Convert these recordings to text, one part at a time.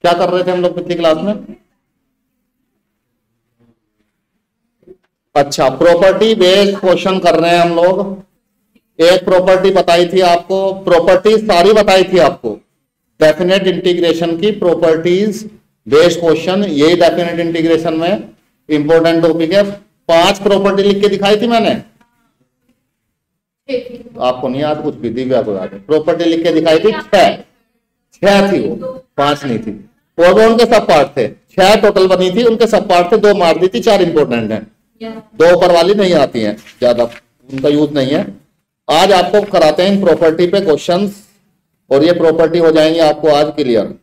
क्या कर रहे थे हम लोग पिछली क्लास में? अच्छा, प्रॉपर्टी बेस्ड क्वेश्चन कर रहे हैं हम लोग। एक प्रॉपर्टी बताई थी आपको, प्रॉपर्टी सारी बताई थी आपको, डेफिनेट इंटीग्रेशन की प्रॉपर्टीज बेस्ड क्वेश्चन, यही डेफिनेट इंटीग्रेशन में इंपॉर्टेंट टॉपिक है। 5 प्रॉपर्टी लिख के दिखाई थी मैंने, आपको नहीं याद कुछ भी? दिव्या को याद है, प्रॉपर्टी लिख के दिखाई थी 6 थी वो, 5 नहीं थी। और वो उनके सब पार्ट थे, 6 टोटल बनी थी, उनके सब पार्ट थे, 2 मार दी थी, 4 इंपॉर्टेंट है, 2 ऊपर वाली नहीं आती हैं, ज्यादा उनका यूज नहीं है। आज आपको कराते हैं इन प्रॉपर्टी पे क्वेश्चंस, और ये प्रॉपर्टी हो जाएंगे आपको आज क्लियर।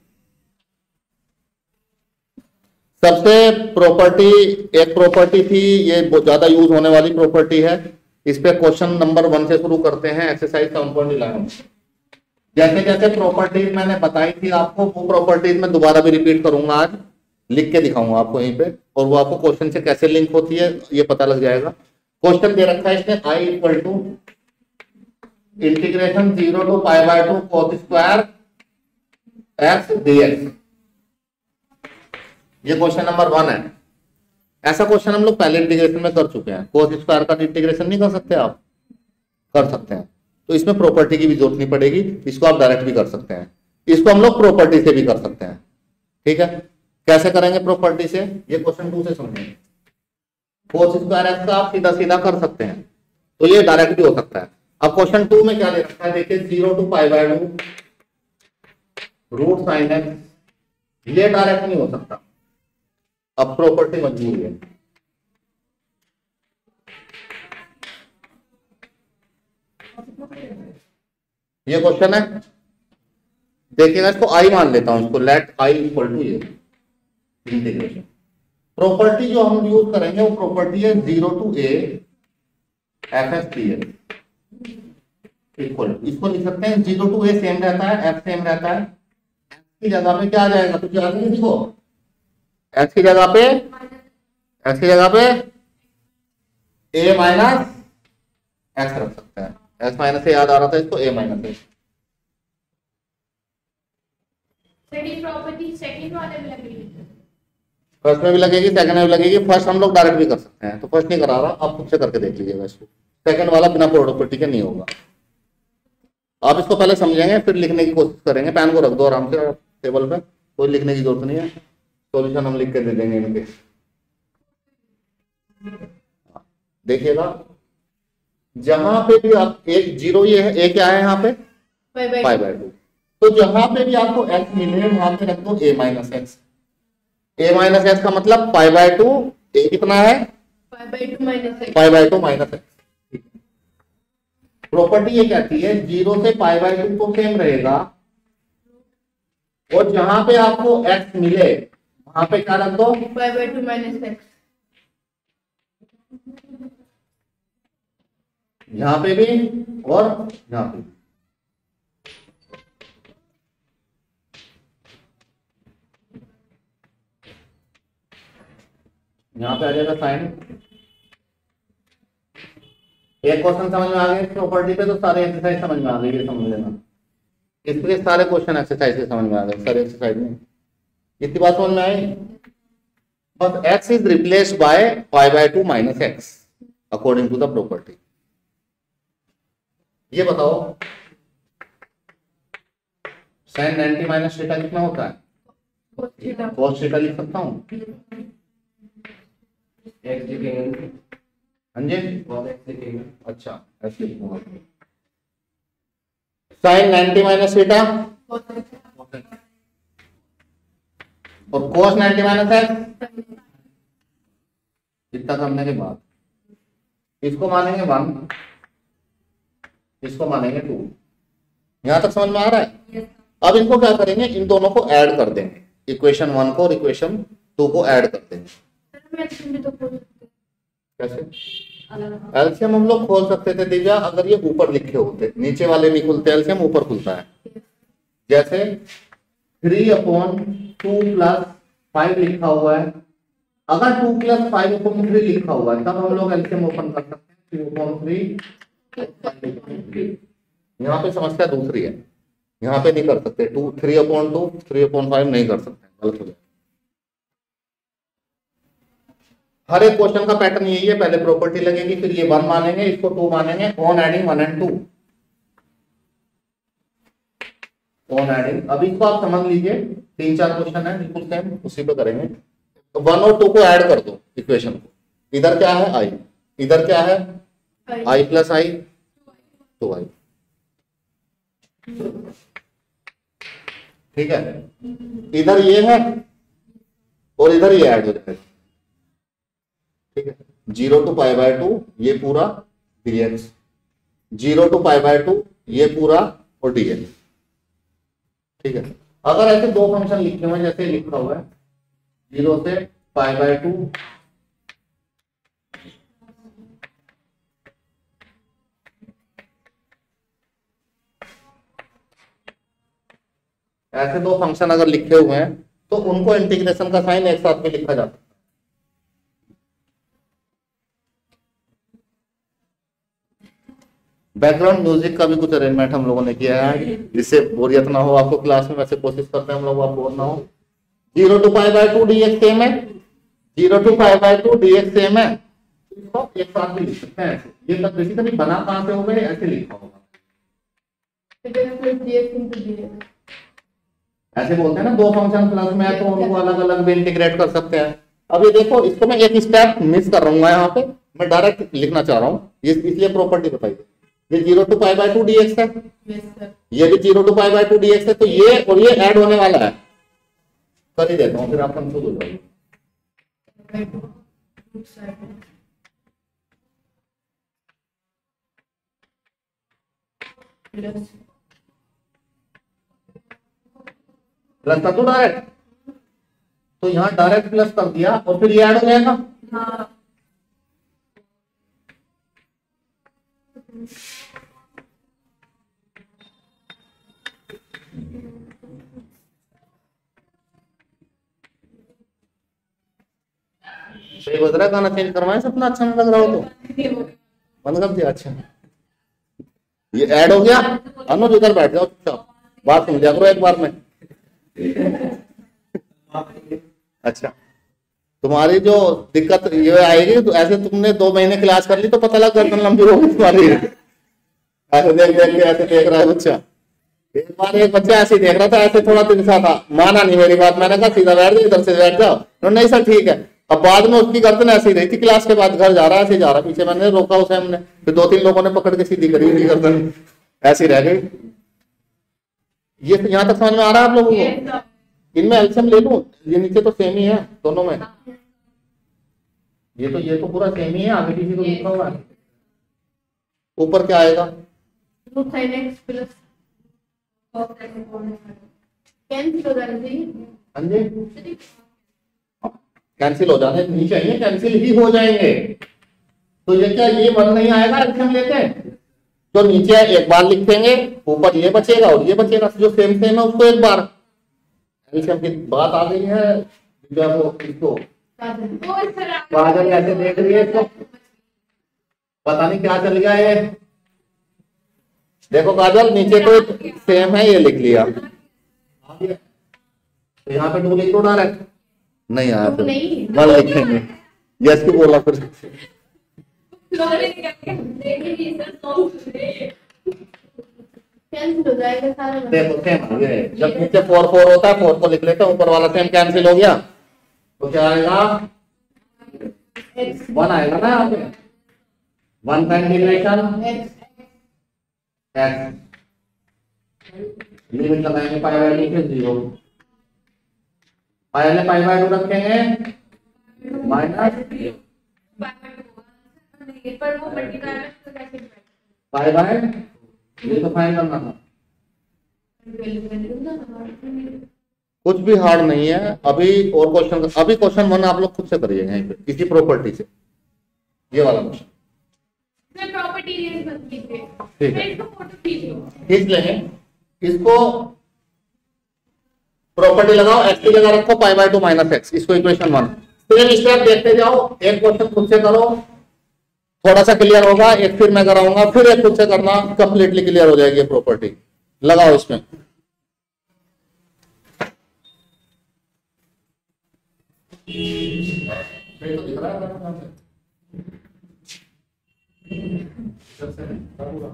सबसे प्रॉपर्टी, एक प्रॉपर्टी थी, ये बहुत ज्यादा यूज होने वाली प्रॉपर्टी है। इस पे क्वेश्चन नंबर 1 से शुरू करते हैं, एक्सरसाइज 7.11। जैसे जैसे प्रॉपर्टीज मैंने बताई थी आपको, वो प्रॉपर्टीज मैं दोबारा भी रिपीट करूंगा, आज लिख के दिखाऊंगा आपको यहीं पे, और वो आपको क्वेश्चन से कैसे लिंक होती है ये पता लग जाएगा। क्वेश्चन दे रखा है इसने, I equal to integration 0 to π/2 cos square x dx। ये क्वेश्चन नंबर 1 है। ऐसा क्वेश्चन हम लोग पहले इंटीग्रेशन में कर चुके हैं। कोस स्क्वायर का इंटीग्रेशन नहीं कर सकते आप? कर सकते हैं, तो इसमें प्रॉपर्टी की भी जरूरत नहीं पड़ेगी, इसको आप डायरेक्ट भी कर सकते हैं, इसको हम लोग प्रॉपर्टी से भी कर सकते हैं। ठीक है, कैसे करेंगे प्रॉपर्टी से, ये क्वेश्चन 2 से समझेंगे। कोस स्क्वायर एक्स का आप सीधा सीधा कर सकते हैं, तो ये डायरेक्ट भी हो सकता है। अब क्वेश्चन 2 में क्या दे रखा है, देखिए 0 to π/2 रूट साइन एक्स, ये डायरेक्ट नहीं हो सकता, अब प्रॉपर्टी मजबूरी है। ये क्वेश्चन है, देखिएगा, इसको आई मान लेता हूं, इसको लेट आई इक्वल टू ये इंटीग्रेशन। प्रॉपर्टी जो हम यूज करेंगे वो प्रॉपर्टी है 0 to a fx dx equal, इसको लिख सकते हैं 0 to a सेम रहता है, f सेम रहता है, x की जगह पे क्या आ जाएगा, कुछ याद नहीं इसको, x की जगह पे a माइनस x रख सकते हैं, x माइनस से याद आ रहा था इसको, a माइनस x। फर्स्ट में भी लगेगी, सेकंड में भी लगेगी, फर्स्ट हम लोग डायरेक्ट भी कर सकते हैं, तो फर्स्ट नहीं करा रहा, आप खुद से करके देख लीजिएगा इसको। सेकंड वाला बिना प्रॉपर्टी के नहीं होगा। आप इसको पहले समझेंगे, फिर लिखने की कोशिश करेंगे। पेन को रख दो आराम से टेबल पे, कोई लिखने की जरूरत नहीं है, सॉल्यूशन हम लिख के दे देंगे इनके। देखिएगा, जहां पे भी आप एक 0, ये है, a क्या है यहाँ पे π/2, तो जहां पे भी आपको x मिले वहां पे रख दो a minus x. a minus x का मतलब π/2, a कितना है π/2 माइनस एक्स। प्रॉपर्टी ये कहती है 0 से π/2 तो सेम रहेगा, और जहां पे आपको x मिले वहां पे क्या रख दो π/2 माइनस एक्स। यहाँ पे भी और यहाँ पे। यहाँ पे आ जाएगा साइन। एक क्वेश्चन समझ में आ गया प्रॉपर्टी पे, तो सारे एक्सरसाइज समझ में आ गई, ये समझ लेना। इसलिए सारे क्वेश्चन एक्सरसाइज के समझ में आ गए, सारे एक्सरसाइज में इतनी बात समझ में आई। बस x is replaced by π/2 minus x according to the property. ये बताओ sin 90 माइनस थीटा कितना होता है? cos थीटा लिख सकता हूँ, x लिखेंगे, हाँ जी, cos x लिखेंगे। अच्छा ऐसे लिखूंगा। sin 90 माइनस थीटा और cos 90 माइनस एक्स। इतना करने के बाद इसको मानेंगे 1, इसको मानेंगे 2। यहां तक समझ में आ रहा है? अब इनको क्या करेंगे, इन दोनों को ऐड कर देंगे, इक्वेशन 1 को और इक्वेशन 2 को ऐड कर देंगे। कैसे? एलसीएम हम लोग खोल सकते थे दिव्या, अगर ये ऊपर लिखे होते, नीचे वाले नहीं खुलते, एलसीएम ऊपर खुलता है। जैसे 3/2 + 5 लिखा हुआ है, अगर 2 + 5/3 लिखा हुआ है तब हम लोग एलसीएम ओपन कर सकते हैं, 2/3। यहाँ पे समस्या दूसरी है, यहाँ पे नहीं कर सकते, 3/2 3/5 नहीं कर सकते, गलत हो जाएगा। हर एक क्वेश्चन का पैटर्न यही है, पहले प्रॉपर्टी लगेगी, फिर ये 1 मानेंगे, इसको 2 मानेंगे, on adding 1 and 2, on adding. अभी इसको आप समझ लीजिए, 3-4 क्वेश्चन है बिल्कुल सेम, उसी पे करेंगे। तो 1 और 2 को ऐड कर दो इक्वेशन को। इधर क्या है i, इधर क्या है i प्लस i, 2i, ठीक है। इधर ये है और इधर ये ऐड हो जाएगा, ठीक है। 0 to π/2 ये पूरा dx, 0 to π/2 ये पूरा और dx, ठीक है। अगर ऐसे दो फंक्शन लिखे हुए जैसे लिखा हुआ है 0 से π/2, ऐसे दो फंक्शन अगर लिखे हुए हैं तो उनको इंटीग्रेशन का साइन एक साथ में लिखा जाता है। बैकग्राउंड म्यूजिक का भी कुछ अरेंजमेंट हम लोगों ने किया है जिससे बोरियत ना हो आपको क्लास में, वैसे कोशिश करते हैं हम लोग आप बोर ना हो। 0 to π/2 dx सेम है, 0 to π/2 dx सेम है, इसको एक साथ भी लिख सकते हैं ऐसे। ये तब बेसिकली बना कहां से होगा, ऐसे लिखा होगा, ऐसे बोलते हैं ना, दो फंक्शन प्लस में है तो उनको अलग अलग भी इंटीग्रेट कर सकते हैं। अब ये देखो, इसको मैं एक स्टेप मिस कर रहा हूँ यहाँ पे, मैं डायरेक्ट लिखना चाह रहा हूँ, ये इसलिए प्रॉपर्टी बताइए। ये 0 to π/2 dx है, ये भी 0 to π/2 dx है, तो ये और ये ऐड होने वाला है, कर ही देता हूँ फिर आप कंफ्यूज हो जाएंगे। प्लस कर दो डायरेक्ट, तो यहाँ डायरेक्ट प्लस कर दिया और फिर ये ऐड हो जाएगा। हाँ। सही बता रहा, गाना चेंज करवाएं, सपना अच्छा नहीं लग रहा हो तो बंद कर दिया। अच्छा ये ऐड हो गया, अनुज इधर बैठ जाओ, बात सुन लिया करो एक बार में। अच्छा तुम्हारी जो दिक्कत ये आएगी, तो ऐसे तुमने 2 महीने क्लास कर ली तो पता लग गर्दन लंबी होगी तुम्हारी। ऐसे देख देख के ऐसे देख रहा है बच्चा। एक बार एक बच्चा ऐसे देख रहा था, ऐसे थोड़ा तिरछा था, माना नहीं मेरी बात, मैंने कहा सीधा बैठ जाओ, इधर से बैठ जाओ, तो नहीं सर ठीक है। अब बाद में उसकी गर्दन ऐसी रही थी, क्लास के बाद घर जा रहा है, ऐसे जा रहा, पीछे मैंने रोका उसे, हमने फिर 2-3 लोगों ने पकड़ के सीधी करी, उसकी गर्दन ऐसी रह गई। ये यहाँ तक समझ में आ रहा है आप लोगों को? इनमें एल्शियम ले लूं, ये नीचे तो सेम ही है दोनों में, ये तो पूरा सेम ही है, आगे पीछे तो लिखा हुआ है। ऊपर क्या आएगा, कैंसिल हो जाने, नीचे आइए कैंसिल ही हो जाएंगे। तो ये क्या, ये 1 नहीं आएगा एल्शियम लेके, तो नीचे एक बार लिखेंगे, ऊपर ये बचेगा और ये बचेगा, जो सेम है उसको एक बार। एल्शियम की बात आ गई है, जब इसको काजल ऐसे देख रही है, इसको पता नहीं क्या चल गया ये। देखो काजल, नीचे तो सेम है, ये लिख लिया, तो यहाँ पे 2 लिख दो डायरेक्ट, नहीं आया फिर 1 लिखेंगे, यस की बोला फिर। कैंसिल हो जाएगा सारा। देखो सेम हो गया, जब नीचे 4 होता है 4 को लिख लेते हैं, ऊपर वाला सेम कैंसिल हो गया, तो क्या आएगा 1 आएगा ना यहाँ पे, 1 का इंटीग्रेशन x, लिमिट लगाएंगे π/2 से 0, पहले π/2 रखेंगे माइनस π/, ये तो फाइन करना था, कुछ भी हार्ड नहीं है। अभी और क्वेश्चन, अभी क्वेश्चन 1 आप लोग खुद से करिए यहीं पे इसी प्रॉपर्टी से, ये वाला क्वेश्चन ठीक है, खींच लेंगे इसको, प्रॉपर्टी लगाओ, x की जगह रखो π/2 माइनस x, इसको इक्वेशन 1। सेम स्टेप देखते जाओ, एक क्वेश्चन खुद से करो, थोड़ा सा क्लियर होगा, एक फिर मैं कराऊंगा, फिर एक खुद से करना, कंप्लीटली क्लियर हो जाएगी प्रॉपर्टी। लगाओ इसमें, नहीं तो दिख रहा है कहाँ से? इधर से नहीं, कहाँ हुआ?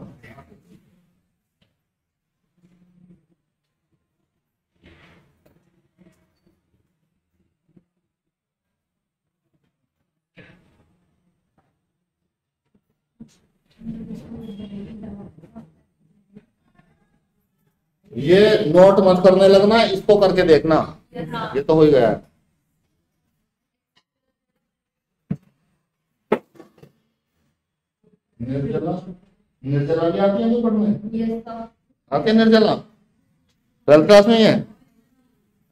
ये नोट मत करने लगना, इसको करके देखना। ये तो हो ही गया है। निर्जला, निर्जला भी आती है जो पढ़ने? आती है निर्जला? 12th क्लास में ही है?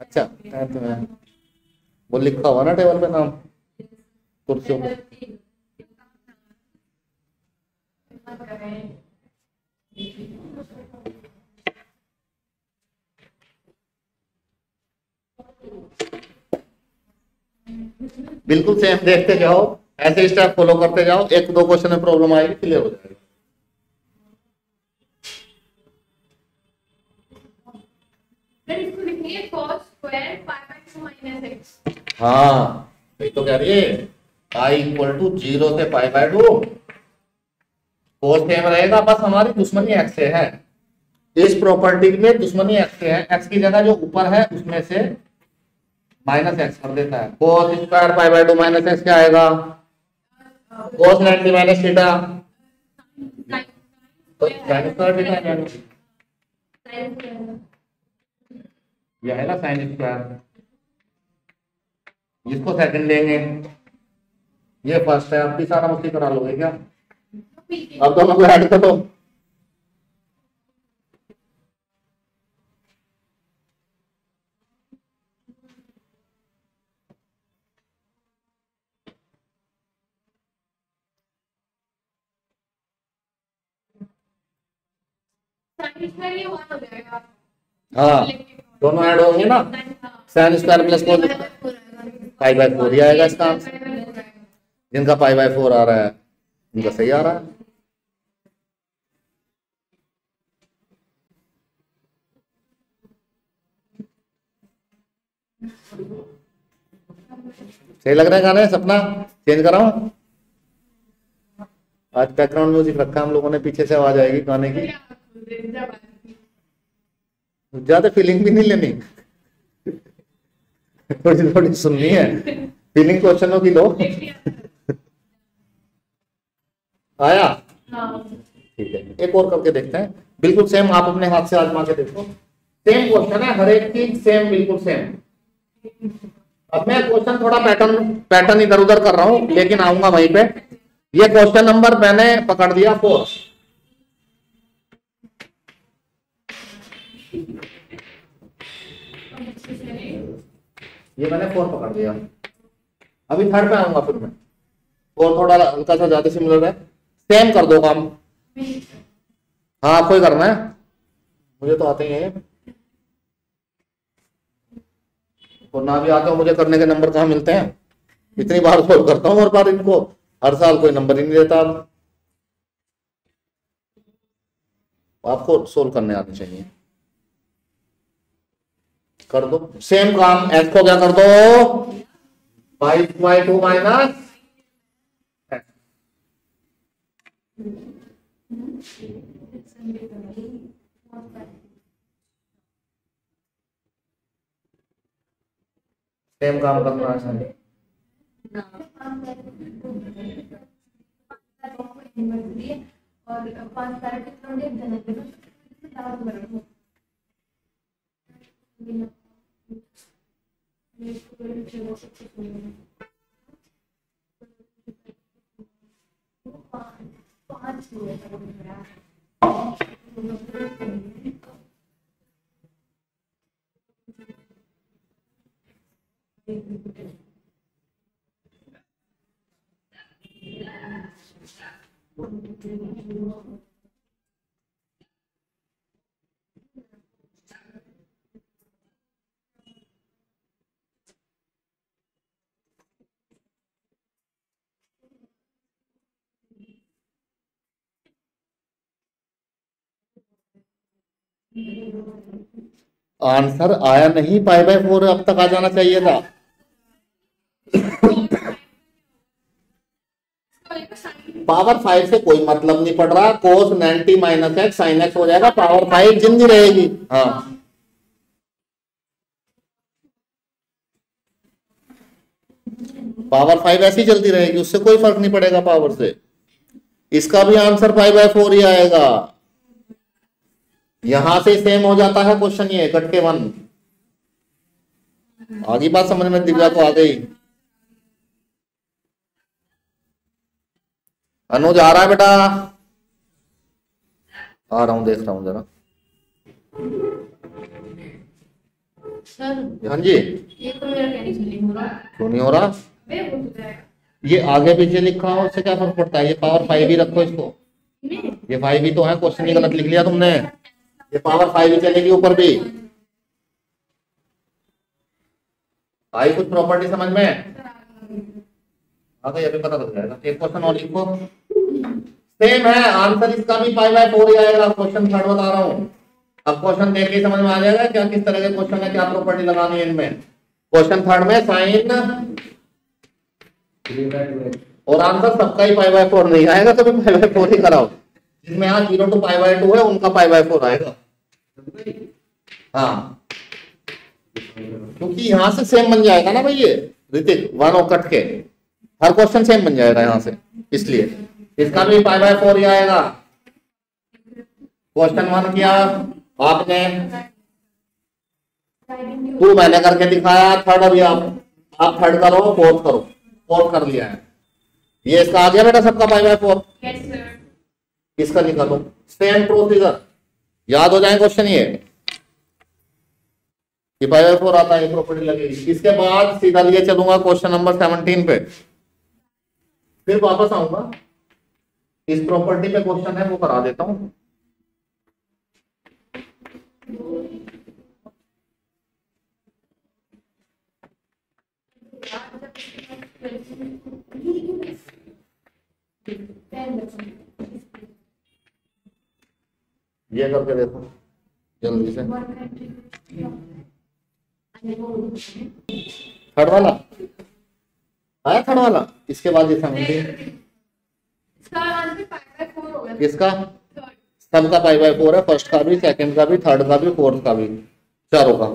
अच्छा, tenth में। वो लिखा हुआ ना टेबल पे नाम कुर्सियों पे। बिल्कुल सेम देखते जाओ, ऐसे स्टेप फॉलो करते जाओ, एक दो क्वेश्चन में प्रॉब्लम आएगी, क्लियर हो जाएगी। हाँ तो कह रही है आई इक्वल टू 0 से π/2 कोस सेम रहेगा, बस हमारी दुश्मनी एक्स से है। इस प्रॉपर्टी में दुश्मनी एक्स से है, एक्स की जगह जो ऊपर है उसमें से माइनस एक्स कर देता है। कोस स्क्वायर π/2 माइनस एक्स क्या आएगा? कोस 90 माइनस थीटा, तो साइन स्क्वायर थीटा आएगा। यह है ना साइन स्क्वायर, जिसको सेकंड लेंगे। ये फर्स्ट है, अब भी सारा मुश्किल करा लोगे क्या? अब दोनों को ऐड करो। हाँ दोनों ऐड होंगे ना, साइन स्क्वायर प्लस कोस π/4 ही आएगा इसका आंसर। जिनका π/4 आ रहा है उनका सही आ रहा है। सही लग रहा है गाने? सपना चेंज कराऊं? आज बैकग्राउंड म्यूजिक रखा हम लोगों ने, पीछे से आवाज आएगी गाने की, ज्यादा फीलिंग भी नहीं लेनी, थोड़ी थोड़ी सुननी है, फीलिंग क्वेश्चनों की लो। आया? ठीक है, एक और करके देखते हैं। बिल्कुल सेम, आप अपने हाथ से आजमा के देखो। सेम क्वेश्चन है, हर एक चीज सेम, बिल्कुल सेम। अब मैं क्वेश्चन थोड़ा पैटर्न इधर उधर कर रहा हूं, लेकिन आऊंगा वहीं पे। ये क्वेश्चन नंबर मैंने पकड़ दिया 4, ये मैंने 4 पकड़ दिया। अभी थर्ड पे आऊंगा फिर मैं, और थोड़ा हल्का सा ज्यादा सिमिलर है। सेम कर दो काम। हाँ आपको ही करना है, मुझे तो आते ही है, और ना भी आते हो मुझे करने के नंबर कहाँ मिलते हैं? इतनी बार सोल्व करता हूँ, हर बार इनको, हर साल कोई नंबर ही नहीं देता। आपको सोल्व करने आने चाहिए। कर दो सेम काम, एक्स को क्या कर दो? 5/2 माइनस सेम काम करना है। आंसर आया नहीं, π/4 अब तक आ जाना चाहिए था। पावर 5 से कोई मतलब नहीं पड़ रहा, कोस 90 माइनस एक्स साइन एक्स हो जाएगा, पावर 5 जिंदी रहेगी। हाँ पावर 5 ऐसी चलती रहेगी, उससे कोई फर्क नहीं पड़ेगा पावर से। इसका भी आंसर 5/4 ही आएगा। यहां से सेम हो जाता है क्वेश्चन, ये कट के 1। आगे बात समझ में दिव्या को आ गई? अनुज आ रहा है बेटा? आ रहा हूं, देख रहा हूं जरा। सर हाँ जी, ये तो मेरा कैंसिल नहीं हो रहा। क्यों नहीं हो रहा? वे हो जाएगा ये आगे पीछे लिखा हो उससे क्या फर्क पड़ता है? ये पावर 5 ही रखो इसको, नहीं। ये 5 ही तो है, क्वेश्चन ही गलत लिख लिया तुमने। ये पावर 5 ही चलेगी ऊपर भी। आई कुछ प्रॉपर्टी समझ में? अभी अभी पता लग जाएगा। एक क्वेश्चन और लिखो, सेम है आंसर, इसका भी 5/4 ही आएगा। क्वेश्चन थर्ड बता रहा हूँ, अब क्वेश्चन देख के समझ में आ जाएगा क्या किस तरह के क्वेश्चन है, क्या प्रॉपर्टी लगानी है इनमें। क्वेश्चन थर्ड में साइन, 3/2x। और आंसर सबका ही 5/4 नहीं आएगा, कभी 5/4 ही कराओ। जिसमें यहाँ 0 to π/2 है उनका 5/4 आएगा। हाँ क्योंकि यहां से सेम बन जाएगा ना भाई, ये ऋतिक 1 और कट के हर क्वेश्चन सेम बन जाएगा यहां से, इसलिए इसका भी 5/4 ही आएगा। क्वेश्चन 1 किया आपने, 2 मैंने करके दिखाया, थर्ड अभी आप थर्ड करो, फोर्थ करो, फोर्थ कर लिया है। ये इसका आ गया बेटा सबका 5/4। Yes sir. इसका निकालो, सेम प्रोसीजर, याद हो जाए क्वेश्चन ये कि 5/4 आता है, प्रॉपर्टी लगेगी। इसके बाद सीधा लिए चलूंगा क्वेश्चन नंबर 17 पे, फिर वापस आऊंगा। इस प्रॉपर्टी पे क्वेश्चन है वो करा देता हूं। ये करके देखो जल्दी से, थर्ड वाला आया, थर्ड वाला। इसके बाद ये 17, इसका आंसर 5/4 होगा। किसका? सबका 5/4 है, फर्स्ट का भी, सेकंड का भी, थर्ड का भी, फोर्थ का भी, चारों का।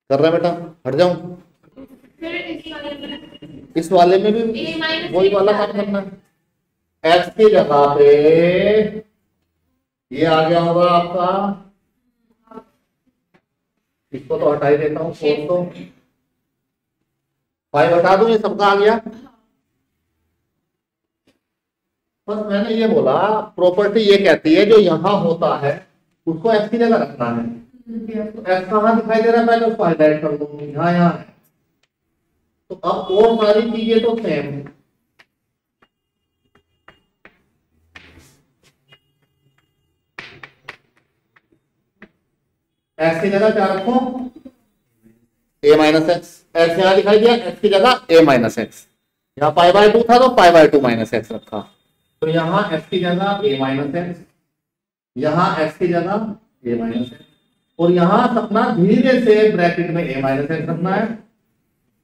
कर रहा है बेटा? हट जाऊं? फिर इस वाले में भी A- वही वाला काम करना है। एक्स की जगह पे ये आ गया होगा आपका, इसको तो हटा ही देता हूँ, 4 तो 5 हटा दूं, ये सबका आ गया। बस मैंने ये बोला, प्रॉपर्टी ये कहती है जो यहां होता है उसको एक्स की जगह रखना है। तो एक्स कहाँ दिखाई दे रहा है, पहले उसको हाईलाइट कर दूंगी, यहाँ यहाँ है। तो अब और सारी चीजें तो सेम है। एक्स की जगह क्या रखो? a minus x. एक्स यहाँ दिखाई दिया, एक्स की जगह a माइनस एक्स। यहाँ π/2 था तो π/2 माइनस एक्स रखा। तो यहाँ x की जगह a माइनस एक्स, यहाँ x की जगह a माइनस एक्स, और यहाँ अपना धीरे से ब्रैकेट में a माइनस एक्स रखना है।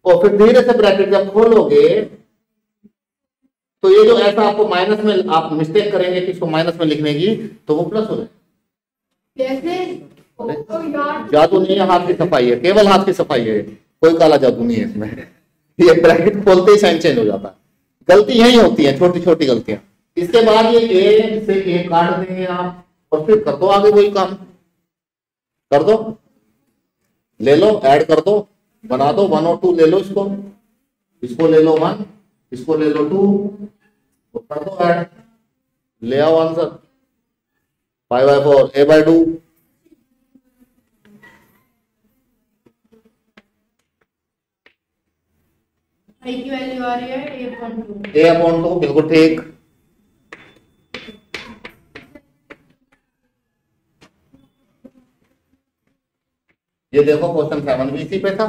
और फिर धीरे से ब्रैकेट जब खोलोगे तो ये जो ऐसा आपको माइनस में, आप मिस्टेक करेंगे कि इसको माइनस में लिखने की, तो वो प्लस हो जाए। कैसे? तो यार जादू नहीं है, हाथ की सफाई है, केवल हाथ की सफाई है, कोई काला जादू नहीं है इसमें। ये ब्रैकेट खोलते ही साइन चेंज हो जाता है। गलती यही होती है, छोटी छोटी गलतियां। इसके बाद ये ए से ए काट देंगे आप, और फिर कर दो आगे वही काम, कर दो, ले लो, ऐड कर दो, बना दो 1 और 2 ले लो, इसको ले लो 1, इसको ले लो 2, तो कर दो ऐड, ले आओ आंसर 5/4 a/2। आई की वैल्यू आ रही है a/2। a/2 बिल्कुल ठीक। ये देखो क्वेश्चन 7 भी इसी पे था।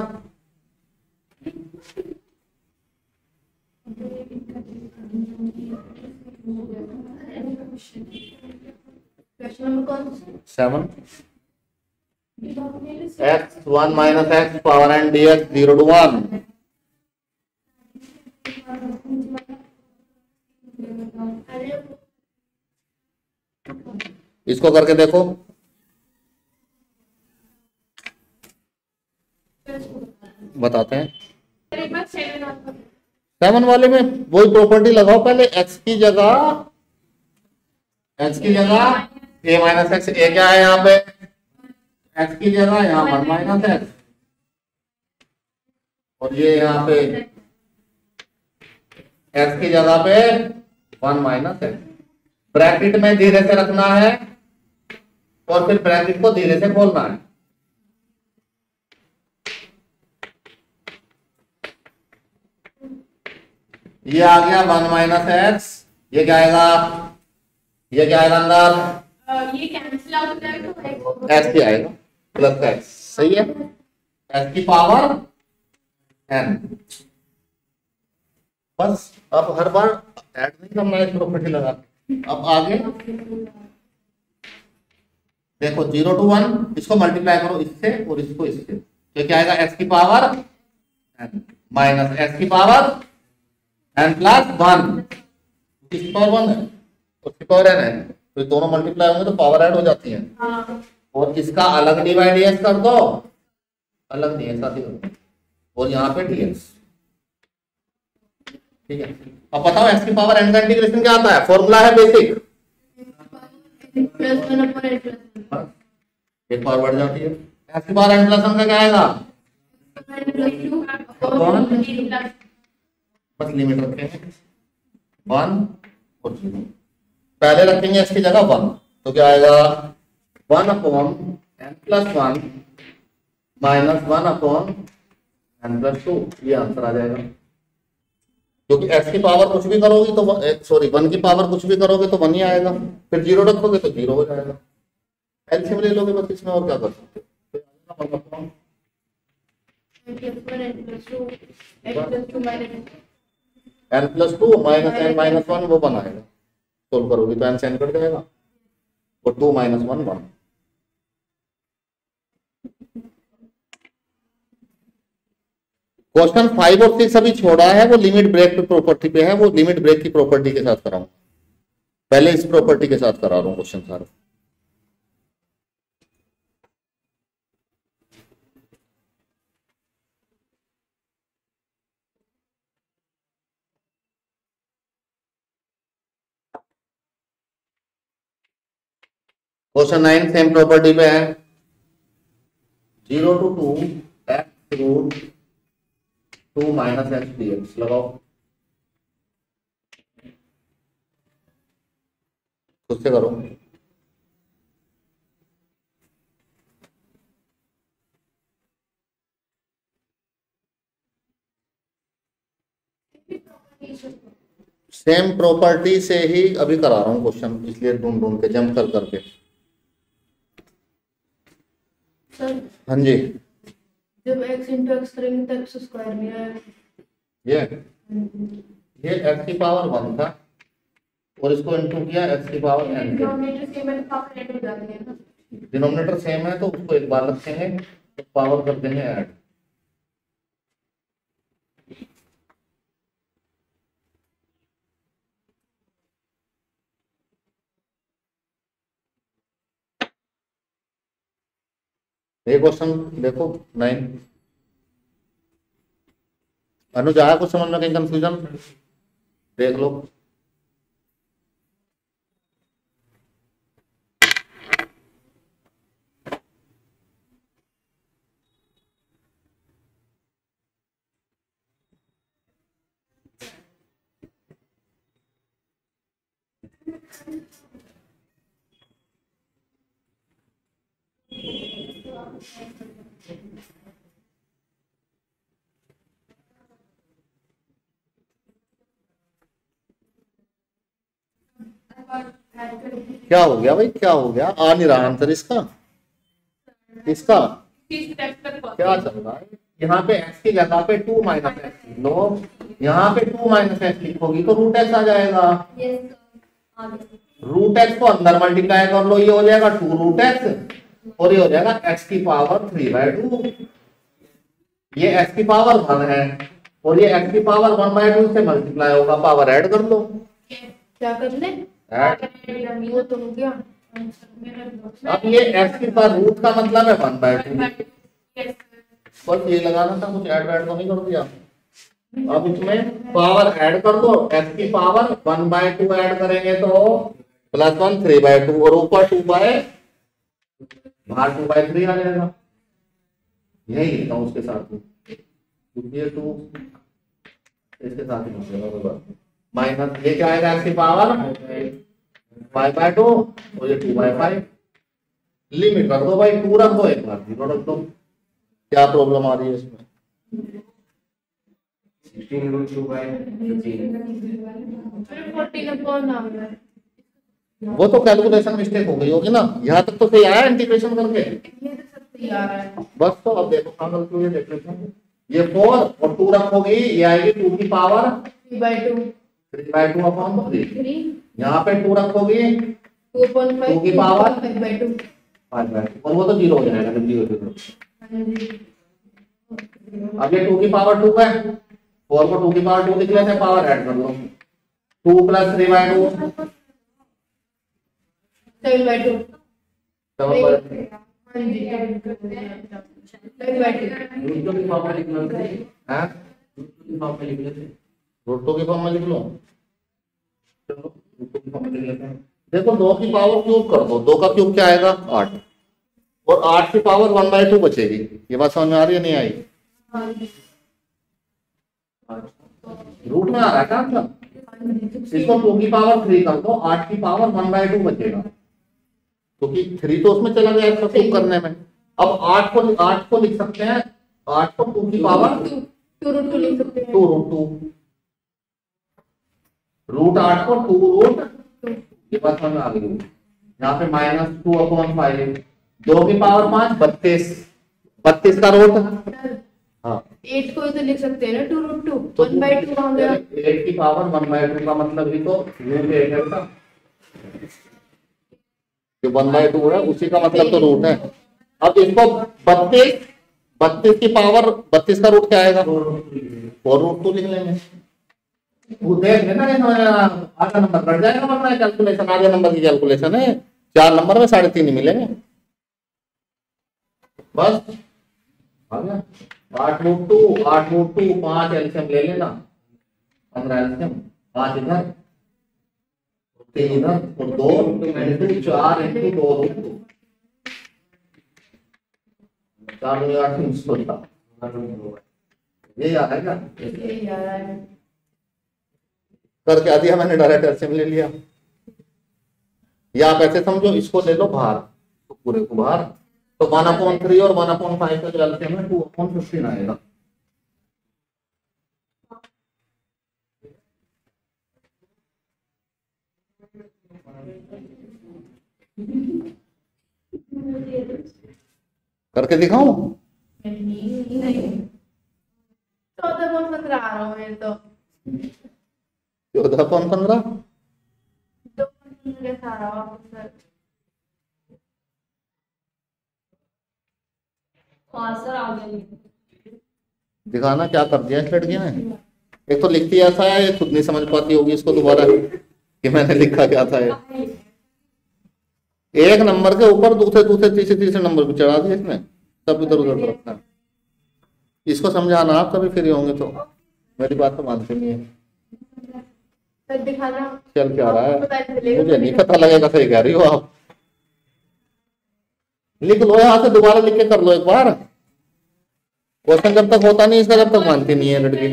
क्वेश्चन नंबर कौन सा 7 x 1 minus x power n dx 0 to 1। इसको करके देखो। बताते हैं। 7 वाले में वही प्रॉपर्टी लगाओ, पहले x की जगह a माइनस एक्स, ए क्या है यहाँ पे x की जगह यहाँ 1 माइनस एक्स, और ये यहाँ पे x की जगह पे 1 माइनस एक्स। ब्रैकेट में धीरे से रखना है और फिर ब्रैकेट को धीरे से खोलना है। ये आ गया 1 माइनस एक्स, ये क्या आएगा, ये क्या आएगा अंदर, ये कैंसिल आउट हो जाएगा तो एक्स भी आएगा प्लस का एक्स, सही है, एक्स की पावर n। बस अब हर बार ऐड नहीं करना है प्रॉपर्टी लगा के। अब आगे देखो 0 to 1, इसको मल्टीप्लाई करो इससे और इसको इससे, तो क्या आएगा x की पावर n माइनस x की पावर n प्लस 1, किसकी पावर 1 है, उसकी पावर n है, तो ये दोनों मल्टीप्लाई होंगे तो पावर ऐड हो जाती है। हाँ और इसका अलग डिवाइड dx कर दो, अलग dx आती है, और यहाँ पे dx, ठीक है। अब बताओ x की पावर n का इंटीग्रेशन क्या आता है, फॉर्मूला है basic, plus 1 upon n plus 1, एक पावर बढ़ जाती है। x की पावर n प्लस 1 का क्या आएगा, प्लस 2 अपॉन प्लस बस लिमिट रखेंगे 1 और 0, पहले रखेंगे x की जगह 1, तो क्या आएगा 1 upon n plus 1 minus 1 upon n plus 2, ये आंसर आ जाएगा। क्योंकि x की पावर कुछ भी करोगी तो 1 की पावर कुछ भी करोगे तो 1 ही आएगा, फिर 0 रखोगे तो 0 हो जाएगा, एलसीएम ले लोगे बस, इसमें और क्या कर सकते हो। n plus 2 minus n minus 1 वो बनाएगा, सोल्व करोगे तो n से n कट जाएगा और 2 माइनस 1 1। क्वेश्चन 5 और 6 अभी छोड़ा है, वो लिमिट ब्रेक प्रॉपर्टी पे है, वो लिमिट ब्रेक की प्रॉपर्टी के साथ कराऊं, पहले इस प्रॉपर्टी के साथ करा रहा हूं क्वेश्चन सारे। क्वेश्चन 9 सेम प्रॉपर्टी पे है, 0 to 2 x root 2 minus x dx लगाओ, खुद से करो। सेम प्रॉपर्टी से ही अभी करा रहा हूं क्वेश्चन, इसलिए ढूंढ ढूंढ के जंप कर करके। सर हाँ जी, जब x into x करेंगे तो x स्क्वायर नहीं आएगा। ये x की पावर 1 था और इसको इनटू किया x की पावर n, डिनोमिनेटर सेम है तो पावर ऐड हो जाती है ना। डिनोमिनेटर सेम है तो उसको एक बार रखेंगे तो पावर कर देंगे ऐड। ये क्वेश्चन देखो 9, अनुज आया कुछ समझ में, कहीं कंफ्यूजन देख लो। क्या हो गया भाई, क्या हो गया, आ नहीं रहा आंसर इसका, इसका क्या चल रहा है। यहाँ पे x की जगह पे 2 माइनस एक्स लो, यहाँ पे 2 माइनस एक्स लिखोगी तो रूट एक्स आ जाएगा। रूट एक्स को अंदर मल्टीप्लाई कर लो, ये हो जाएगा 2 रूट एक्स और ये हो जाएगा एक्स की पावर 3/2। ये एक्स की पावर 1 है और ये एक्स की पावर 1/2 से मल्टीप्लाई होगा, पावर ऐड कर लो। क्या कर ले? ऐड। वो तो हो गया। अब ये एक्स की पावर रूट का मतलब है 1/2, बस ये लगाना था, कुछ ऐड वैड तो नहीं कर दिया। अब इसमें पावर ऐड कर दो, एक्स की पावर 1/2 ऐड करेंगे तो +1 3/2 और ऊपर 2/3 आ जाएगा। यही लिखता हूँ उसके साथ में, क्योंकि ये 2 इसके साथ ही मिलेगा माइनस ये क्या आएगा एक्स की पावर 5/2 और ये 2/5। लिमिट रख दो भाई, 2 रख दो, एक बार 0 रख दो। क्या प्रॉब्लम आ रही है इसमें? 16 root 2/15। 14 अपॉन आ गया। वो तो कैलकुलेशन मिस्टेक हो गई होगी ना, यहाँ तक तो सही आया इंटीग्रेशन करके। ये तो सब सही आ रहा है। बस तो अब देखो कहाँ गलती हुई है, देख लेते हैं। ये 4 और 2 रखोगी, ये आएगी 2 की पावर 3/2 3/2 अपॉन 3। 3 यहाँ पे 2 रखोगी 2.5 2 की पावर 5/2। 5/2 और वो तो 0 हो जाएगा जब 0 0। अब ये 2 की पावर 2 है, 4 को 2 की पावर 2 लिख लेते हैं, पावर ऐड कर लो 2 + 3/2 7/2। 7/2। हाँ जी 7/2। रूट 2 की फॉर्म में लिख लो। हाँ रूट 2 की फॉर्म में लिख लेते हैं। रूट 2 की फॉर्म में लिख लो। चलो रूट 2 की फॉर्म में लिख लेते हैं। देखो 2 की पावर क्यूब कर दो, 2 का क्यूब क्या आएगा 8 और 8 की पावर 1/2 बचेगी। ये बात समझ में आ रही है नहीं आई? रूट में आ रहा है क्या मतलब? इसको 2 की पावर 3 कर दो, 8 की पावर 1/2 बचेगा, क्योंकि 3 तो उसमें चला गया इसका क्यूब करने में। अब 8 को लिख सकते हैं, 8 को 2 की पावर 2√2 लिख सकते हैं। 2√2 रूट 8 को 2√2। ये बात समझ में आ गई। यहाँ पे -2/5 2 की पावर 5 32 का रूट। हाँ 8 को इसे लिख सकते हैं ना 2√2 तो 1/2 आ गया। 8 की पावर 1/2 का मतलब ही तो रूट 8 है उसका, जो 1/2 है उसी का मतलब तो रूट है। अब इसको 32 की पावर 32 का रूट क्या आएगा 4√2 लिख लेंगे। वो देख लेना आधा नंबर कट जाएगा, वरना कैलकुलेशन आधे नंबर की कैलकुलेशन है, 4 नंबर में 3.5 ही मिलेंगे। बस आ गया 8√2 5 एलसीएम ले लेना, 15 एलसीएम, 5 इधर 3 इधर और 2 × 4 × 2√2 4 2 8 16। ये याद है क्या? यही आ रहा है। कर क्या दिया मैंने, डायरेक्ट एलसीएम ले लिया। या आप ऐसे समझो, इसको ले लो बाहर तो पूरे को बाहर, तो 1/3 और 1/5 का जो एलसीएम है 2/15 आएगा। करके दिखाऊं? नहीं 14.15 आ रहा हूँ मैं तो। 14/15 कैसा आ रहा हूँ सर? सर आ गया। दिखाना क्या कर दिया इस लड़की ने। एक तो लिखती ऐसा है, ये खुद नहीं समझ पाती होगी इसको दोबारा कि मैंने लिखा क्या था। एक नंबर के ऊपर दूसरे तीसरे नंबर पे चढ़ा दिया इसने, सब इधर उधर रखता है। इसको समझाना आप कभी फ्री होंगे तो, मेरी बात तो मानते नहीं है। सर दिखाना चल क्या रहा है पता चलेगा। मुझे नहीं पता लगेगा, सही कह रही हो आप। लिख लो यहाँ से, दोबारा लिख के कर लो एक बार। क्वेश्चन जब तक होता नहीं इसका, जब तक मानती नहीं है लड़की।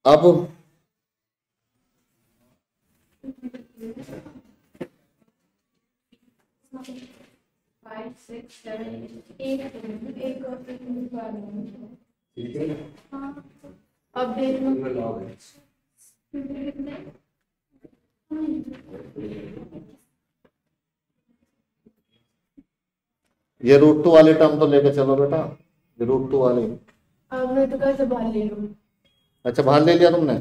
अब 5 6 7 एक अब देख लो। ये √2 वाली टर्म तो लेके चलो बेटा, ये √2 वाली। अब मैं तो कैसे बाहर ले लूँ? अच्छा बाहर ले लिया तुमने,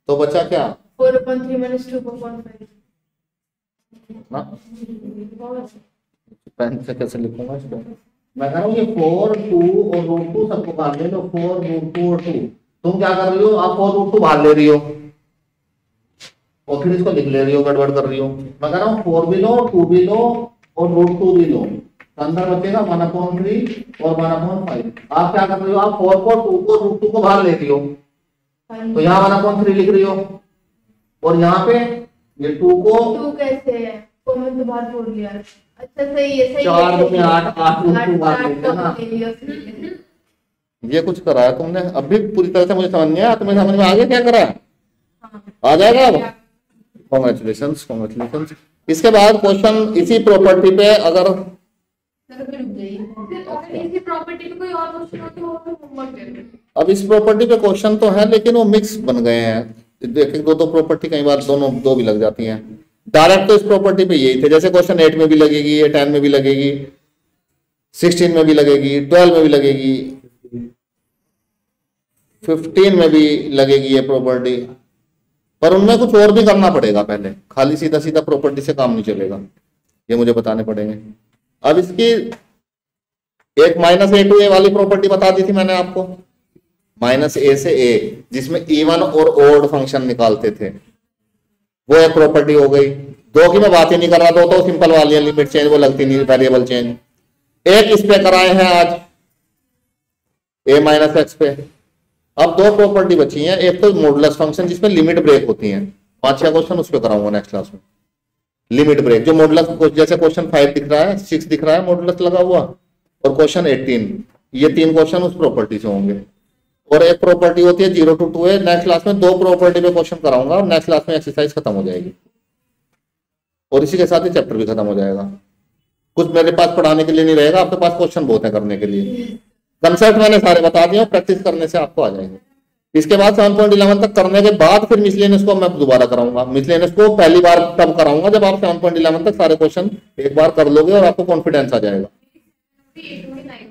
तो बचा क्या 4/3 minus 2/5। ना, पेन से कैसे लिखूंगा इसको, मैं कह रहा हूँ ये 4 2 और √2 सबको बाहर ले लो, 4 √2 और 2। तुम क्या कर रही हो, आप 4 √2 बाहर ले रही हो और फिर इसको लिख ले रही हो, गड़बड़ कर रही हो। मैं कह रहा हूँ 4 भी लो, 2 भी लो और √2 भी लो, अंदर बचेगा 1/3 और 1/5। आप क्या कर रही हो, आप 4 को 2 को √2 को बाहर ले रही हो, तो यहाँ 1/3 लिख रही हो और यहाँ पे ये 2 को 2 कैसे है, को मैं तो बाहर छोड़ दिया। अच्छा सही है, सही 4 है, में 8 √2 बाहर ले तो ना। ले लिया उसने। ये कुछ कराया तुमने, अब भी पूरी तरह से मुझे समझ नहीं आया, तुम्हें समझ में आ गया क्या करा, हाँ। आ जाएगा अब, कॉन्ग्रेचुलेशंस कॉन्ग्रेचुलेशंस। इसके बाद क्वेश्चन इसी प्रॉपर्टी पे, अगर चलो फिर रुक जाइए। फिर अगर इसी प्रॉपर्टी पे कोई और क्वेश्चन हो तो वो तो होमवर्क दे दो। अब इस प्रॉपर्टी पे क्वेश्चन तो है लेकिन वो मिक्स बन गए हैं, एक एक दो प्रॉपर्टी कई बार दोनों दो भी लग जाती हैं। डायरेक्ट तो इस प्रॉपर्टी पे यही थे, जैसे क्वेश्चन 8 में भी लगेगी, ये 10 में भी लगेगी, 16 में भी लगेगी, 12 में भी लगेगी, 15 में भी लगेगी ये प्रॉपर्टी, पर उनमें कुछ और भी करना पड़ेगा पहले, खाली सीधा सीधा प्रॉपर्टी से काम नहीं चलेगा, ये मुझे बताने पड़ेंगे। अब इसकी एक -a to a वाली प्रॉपर्टी बता दी थी मैंने आपको, -a से a, जिसमें इवन और ओड फंक्शन निकालते थे, वो एक प्रॉपर्टी हो गई। दो की मैं बात ही नहीं कर रहा, दो तो सिंपल वाली है, लिमिट चेंज वो लगती नहीं, वेरिएबल चेंज। एक इस पे कराए हैं आज a - x पे। अब दो प्रॉपर्टी बची हैं, एक तो मॉडुलस फंक्शन जिसमें लिमिट ब्रेक होती है, 5-6 क्वेश्चन उस पर कराऊंगा नेक्स्ट क्लास में। लिमिट ब्रेक जो मॉडुलस, जैसे क्वेश्चन 5 दिख रहा है, 6 दिख रहा है मॉडुलस लगा हुआ, और क्वेश्चन 18, ये 3 क्वेश्चन उस प्रॉपर्टी से होंगे। और एक प्रॉपर्टी होती है 0 to 2a। नेक्स्ट क्लास में 2 प्रॉपर्टी पे क्वेश्चन कराऊंगा और नेक्स्ट क्लास में एक्सरसाइज खत्म हो जाएगी, और इसी के साथ ही चैप्टर भी खत्म हो जाएगा। कुछ मेरे पास पढ़ाने के लिए नहीं रहेगा, आपके पास क्वेश्चन बहुत है करने के लिए। कंसेप्ट मैंने सारे बता दिए, प्रैक्टिस करने से आपको आ जाएंगे। इसके बाद 7.11 तक करने के बाद फिर मिसलेनियस को मैं दोबारा कराऊंगा। मिसलेनियस को पहली बार तब कराऊंगा जब आप 7.11 तक सारे क्वेश्चन एक बार कर लोगे और आपको कॉन्फिडेंस आ जाएगा।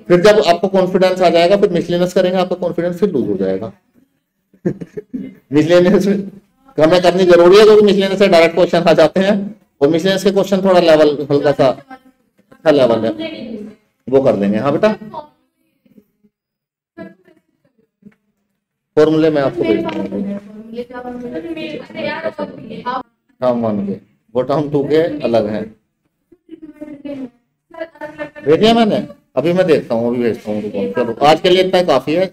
फिर जब आपको कॉन्फिडेंस आ जाएगा फिर मिसलेनियस करेंगे, आपका कॉन्फिडेंस फिर लूज हो जाएगा। मिसलेनियस हमें करनी जरूरी है क्योंकि मिसलेनियस से डायरेक्ट क्वेश्चन आ जाते हैं, और मिसलेनियस के क्वेश्चन थोड़ा लेवल हल्का सा अच्छा लेवल है, वो कर देंगे। हाँ बेटा, फॉर्मूले में आपको भेज दूंगा। हाँ मान गए, वो टर्म 2 के अलग है, भेजिए मैंने, अभी मैं देखता हूँ, अभी भेजता हूँ। चलो आज के लिए इतना ही काफी है।